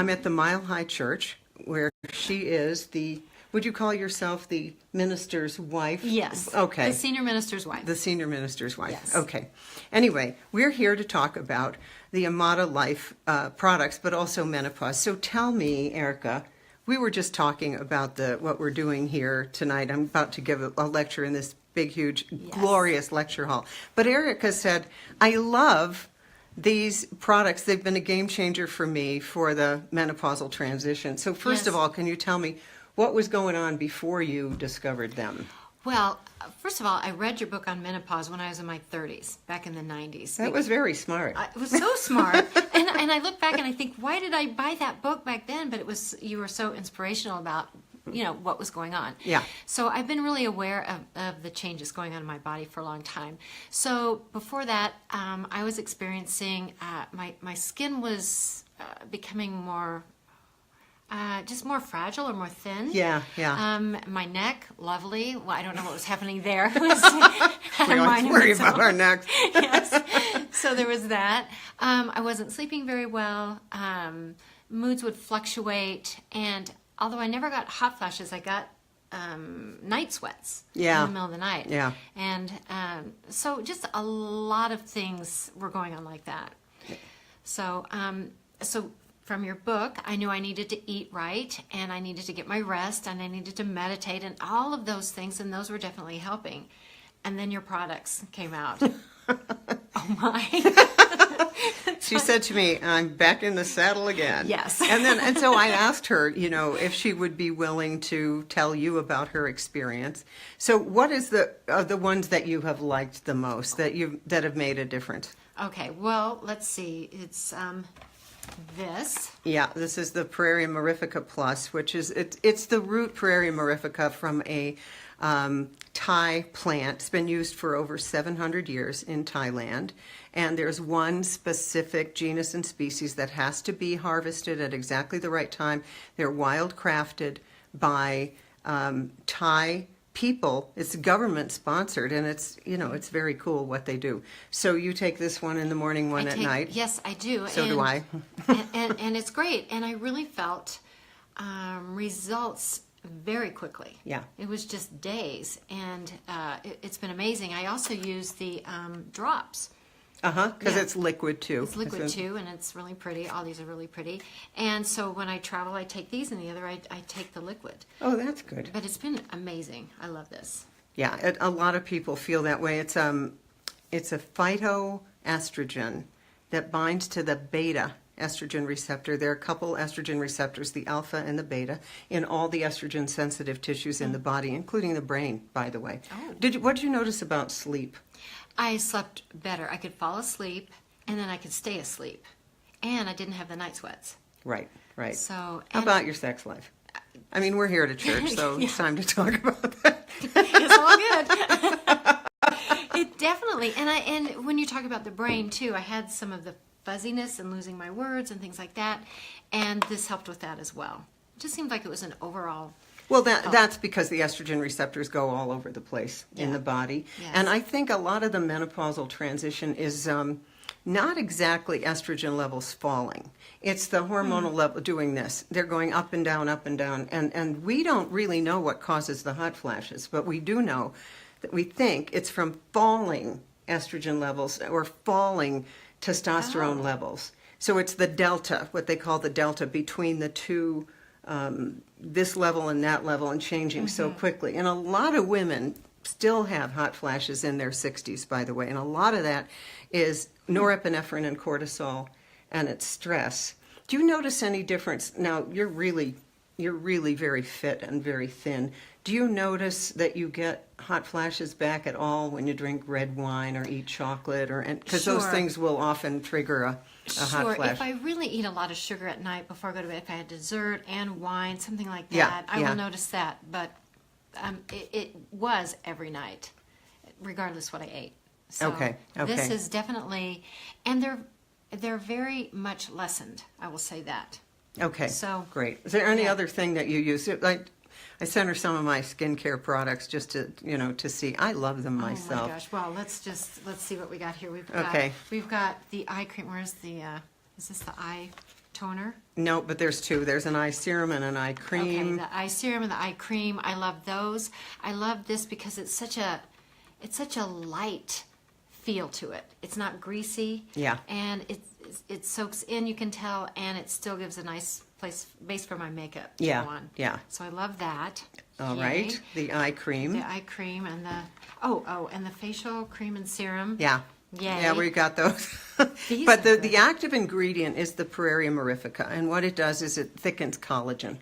I'm at the Mile High Church, where she is would you call yourself the minister's wife? Yes. Okay. The senior minister's wife. The senior minister's wife. Yes. Okay. Anyway, we're here to talk about the Amata Life products, but also menopause. So tell me, Erica, we were just talking about what we're doing here tonight. I'm about to give a lecture in this big, huge, glorious lecture hall. But Erica said, I love these products. They've been a game changer for me for the menopausal transition. So first of all, can you tell me what was going on before you discovered them? Well, first of all, I read your book on menopause when I was in my 30s, back in the 90s. That was very smart. It was so smart. and I look back and I think, why did I buy that book back then? But you were so inspirational about, what was going on. Yeah. So I've been really aware of the changes going on in my body for a long time. So before that, I was experiencing, my skin was becoming more... just more fragile or more thin. Yeah. My neck, lovely. Well, I don't know what was happening there. We always worry about our necks. Yes. So there was that. I wasn't sleeping very well. Moods would fluctuate. And although I never got hot flashes, I got night sweats in the middle of the night. Yeah. And so just a lot of things were going on like that. So, from your book, I knew I needed to eat right, and I needed to get my rest, and I needed to meditate, and all of those things, and those were definitely helping. And then your products came out. Oh my. She said to me, I'm back in the saddle again. Yes. And so I asked her, if she would be willing to tell you about her experience. So what is the ones that you have liked the most, that have made a difference? Okay, well, let's see. It's this. Yeah, this is the Prairie Mirifica Plus, which is it's the root Prairie Mirifica from a Thai plant. It's been used for over 700 years in Thailand, and there's one specific genus and species that has to be harvested at exactly the right time. They're wild crafted by Thai people. It's government sponsored, and it's very cool what they do. So you take this one in the morning, one at night. Yes, I do. So do I. and it's great. And I really felt results very quickly. Yeah. It was just days, and it's been amazing. I also use the drops. Because it's liquid too. It's liquid too, and it's really pretty. All these are really pretty. And so when I travel, I take these, and the other I take the liquid. Oh, that's good. But it's been amazing. I love this. Yeah, a lot of people feel that way. It's a phytoestrogen that binds to the beta estrogen receptor. There are a couple estrogen receptors, the alpha and the beta, in all the estrogen sensitive tissues in the body, including the brain, by the way. Oh. What did you notice about sleep? I slept better. I could fall asleep, and then I could stay asleep. And I didn't have the night sweats. Right. So, how about your sex life? I mean, we're here at a church, so It's time to talk about that. It's all good. It definitely, and when you talk about the brain too, I had some of the fuzziness and losing my words and things like that, and this helped with that as well. It just seemed like it was an overall. Well, that's because the estrogen receptors go all over the place in the body. Yes. And I think a lot of the menopausal transition is not exactly estrogen levels falling. It's the hormonal level doing this. They're going up and down, and we don't really know what causes the hot flashes, but we do know that we think it's from falling estrogen levels or falling testosterone levels. So it's the delta, what they call the delta between the two, this level and that level, and changing so quickly. And a lot of women still have hot flashes in their 60s, by the way, and a lot of that is norepinephrine and cortisol, and it's stress. Do you notice any difference? Now, you're really very fit and very thin. Do you notice that you get hot flashes back at all when you drink red wine or eat chocolate, because those things will often trigger a hot flash? If I really eat a lot of sugar at night before I go to bed, if I had dessert and wine, something like that, I will notice that. But it was every night, regardless what I ate. So Okay. This is definitely, and they're very much lessened. I will say that. Okay. So great. Is there any other thing that you use? I sent her some of my skincare products just to see. I love them myself. Oh my gosh! Well, let's see what we got here. We've got the eye cream. Where's the? Is this the eye? toner. No, but there's two. There's an eye serum and an eye Okay, cream. the eye serum and the eye cream. I love those. I love this because it's such a light feel to it. It's not greasy. Yeah. And it soaks in, you can tell, and it still gives a nice base for my makeup to Yeah, go on. yeah. So I love that. All Yay. right, the eye cream. The eye cream and and the facial cream and serum. Yeah. Yay. Yeah, we got those. These But are the good. active ingredient is the Praeria mirifica, and what it does is it thickens collagen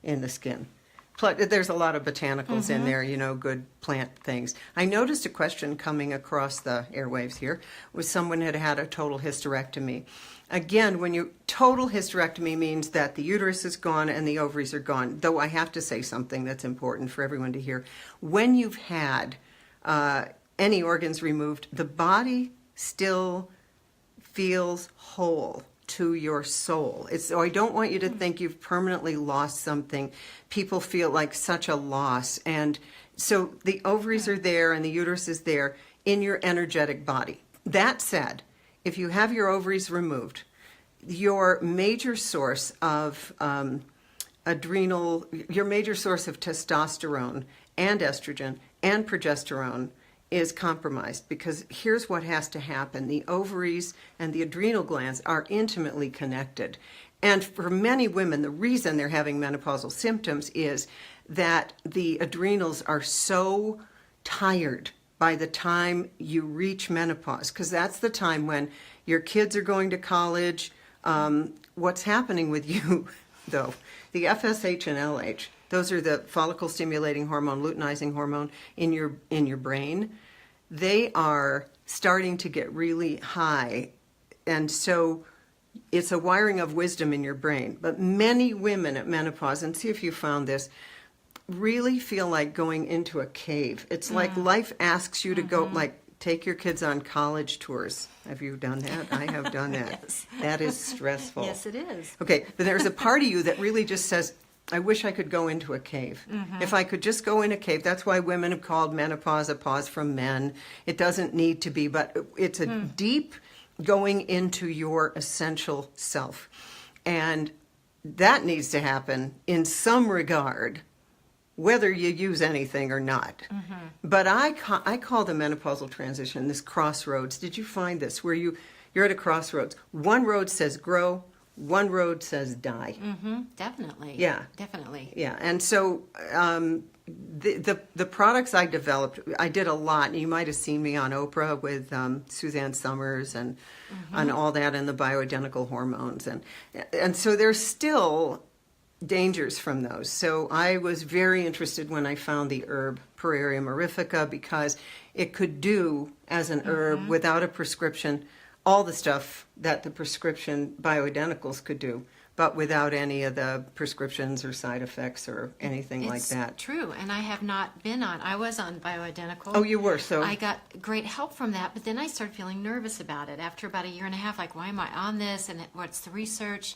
in the skin. Plus, there's a lot of botanicals in there, good plant things. I noticed a question coming across the airwaves here was someone had had a total hysterectomy. Again, total hysterectomy means that the uterus is gone and the ovaries are gone, though I have to say something that's important for everyone to hear. When you've had any organs removed, the body still feels whole to your soul. So I don't want you to think you've permanently lost something. People feel like such a loss. And so the ovaries are there and the uterus is there in your energetic body. That said, if you have your ovaries removed, your major source of your major source of testosterone and estrogen and progesterone is compromised, because here's what has to happen. The ovaries and the adrenal glands are intimately connected. And for many women, the reason they're having menopausal symptoms is that the adrenals are so tired by the time you reach menopause, because that's the time when your kids are going to college. What's happening with you, though, the FSH and LH, those are the follicle stimulating hormone, luteinizing hormone in your brain. They are starting to get really high. And so it's a wiring of wisdom in your brain. But many women at menopause, and see if you found this, really feel like going into a cave. It's like life asks you to go, like, take your kids on college tours. Have you done that? I have done that. Yes. That is stressful. Yes, it is. Okay, but there's a part of you that really just says, I wish I could go into a cave. If I could just go in a cave. That's why women have called menopause a pause from men. It doesn't need to be, but it's a deep going into your essential self. And that needs to happen in some regard, whether you use anything or not. But I call the menopausal transition this crossroads. Did you find this? Where you're at a crossroads. One road says grow, one road says die. Definitely. Yeah. Definitely. Yeah, and so the products I developed, I did a lot. You might have seen me on Oprah with Suzanne Summers and all that, and the bioidentical hormones, and so there's still dangers from those. So I was very interested when I found the herb Praeria mirifica, because it could do as an herb without a prescription all the stuff that the prescription bioidenticals could do, but without any of the prescriptions or side effects or anything like that. It's true, and I have not been on. I was on bioidentical. Oh, you were, so... I got great help from that, but then I started feeling nervous about it after about a year and a half, like, why am I on this, and what's the research?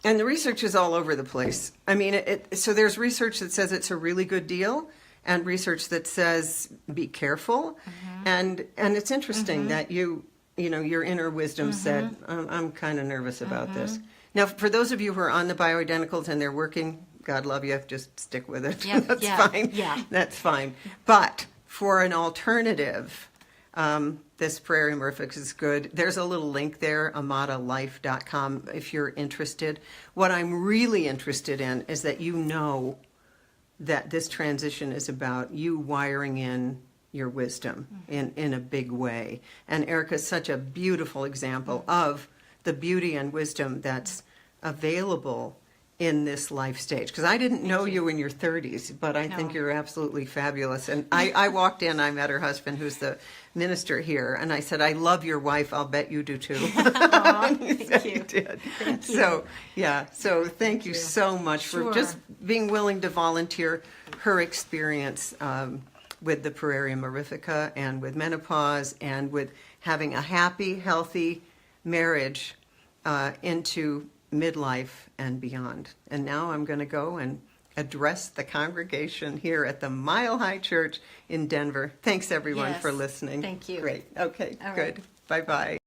And the research is all over the place. I mean, so there's research that says it's a really good deal, and research that says be careful. And it's interesting that your inner wisdom said, I'm kind of nervous about this. Now, for those of you who are on the bioidenticals and they're working, God love you, just stick with it. Yeah, That's yeah, fine. yeah. That's fine. But for an alternative, this Praeria mirifica is good. There's a little link there, amatalife.com, if you're interested. What I'm really interested in is that you know that this transition is about you wiring in your wisdom in a big way. And Erica is such a beautiful example of the beauty and wisdom that's available in this life stage. Because I didn't know you in your 30s, but I think you're absolutely fabulous. And I walked in, I met her husband, who's the minister here, and I said, I love your wife, I'll bet you do too. Aw, thank you. You did. Thank you. So, yeah, so thank you so much for Sure. just being willing to volunteer her experience with the Praeria mirifica and with menopause and with having a happy, healthy marriage into midlife and beyond. And now I'm going to go and address the congregation here at the Mile High Church in Denver. Thanks, everyone, Yes. for listening. Thank you. Great. Okay, All good. right. Bye-bye.